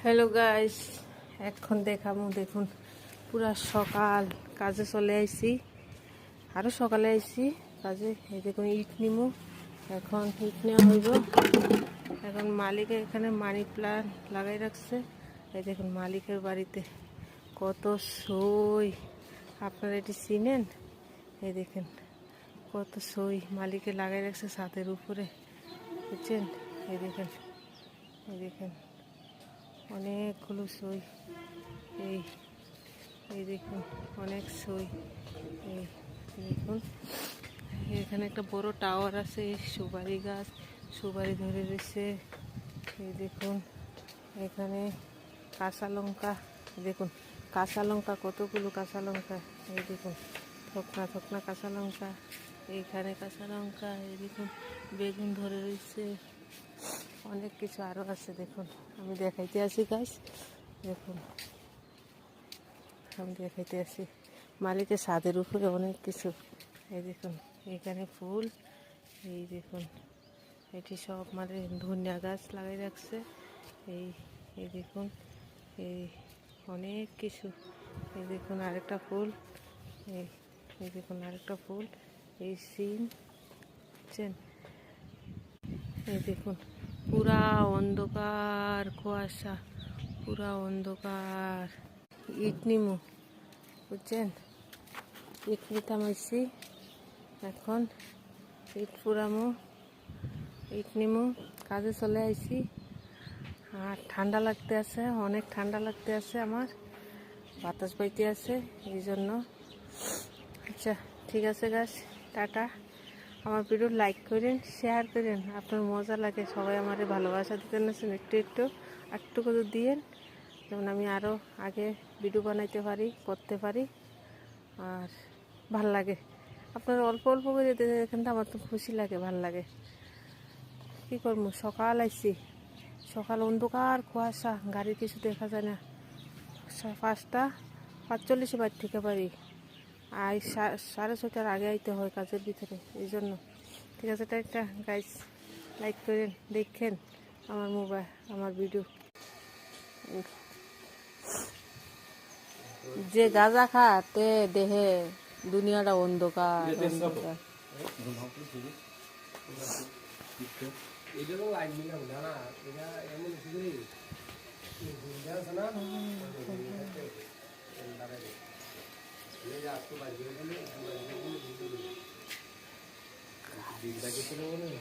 Hello guys, এখন দেখাবো। দেখুন পুরা সকাল কাজে চলে আইছি, আরো সকালে আইছি কাজে। এই দেখুন ইট নিমু, এখন ইট নেওয়া হইব। এখন মালিকের এখানে মানি প্লান্ট লাগাই রাখছে। এই দেখুন মালিকের বাড়িতে কত সই, আপনারা এটি চিনেন? এই দেখেন কত সই মালিকে লাগাই রাখছে ছাদের উপরে, বুঝছেন? এই দেখেন, এই দেখেন অনেকগুলো সই। এই এই দেখুন অনেক সই। এই দেখুন এখানে একটা বড় টাওয়ার আছে, সুপারি গাছ, সুপারি ধরে রয়েছে। এই দেখুন এখানে কাঁচা লঙ্কা, দেখুন কাঁচা লঙ্কা, কতগুলো কাঁচা লঙ্কা। এই দেখুন থকনা থকনা কাঁচা লঙ্কা, এইখানে কাঁচা লঙ্কা। এই দেখুন বেগুন ধরে রয়েছে, অনেক কিছু আরও আছে। দেখুন আমি দেখাইতে আসি গাছ, দেখুন আমি দেখাইতে আসি মালিকের ছাদের উপরে অনেক কিছু। এই দেখুন এখানে ফুল, এই দেখুন এটি সব মানে ধনিয়া গাছ লাগাই রাখছে। এই এই দেখুন এই অনেক কিছু। এই দেখুন আরেকটা ফুল, এই এই দেখুন আরেকটা ফুল, এই সিম, বুঝছেন? এই দেখুন পুরা অন্ধকার কুয়াশা, পুরা অন্ধকার। ইট নিমু, বুঝছেন? ইট নিতাম আইসি, এখন ইট পুরামু, ইট নিমু, কাজে চলে আইসি। আর ঠান্ডা লাগতে আছে, অনেক ঠান্ডা লাগতে আছে, আমার বাতাস পাইতে আছে, এই জন্য। আচ্ছা ঠিক আছে গাছ, টাটা। আমার ভিডিও লাইক করেন, শেয়ার করেন, আপনার মজা লাগে, সবাই আমার ভালোবাসা দিতে আছেন, একটু একটু একটু করে দিয়েন, যেমন আমি আরও আগে ভিডিও বানাইতে পারি, করতে পারি। আর ভাল লাগে আপনার অল্প অল্প করে দেখেন তো, আমার তো খুশি লাগে, ভাল লাগে। কী করবো, সকাল আইসি, সকাল অন্ধকার কুয়াশা, গাড়ি কিছু দেখা যায় না। 5:45 বাড়ি থেকে পারি, আর 6:30টার আগে আইতে হয় কাজের ভিতরে, এই জন্য। ঠিক আছে, একটা গাইস লাইক করেন, দেখেন আমার মোবাইল, আমার ভিডিও। যে গাঁজা খাতে দেহে দুনিয়াটা অন্ধকার অন্ধকার। দিকটা কিছু নেই,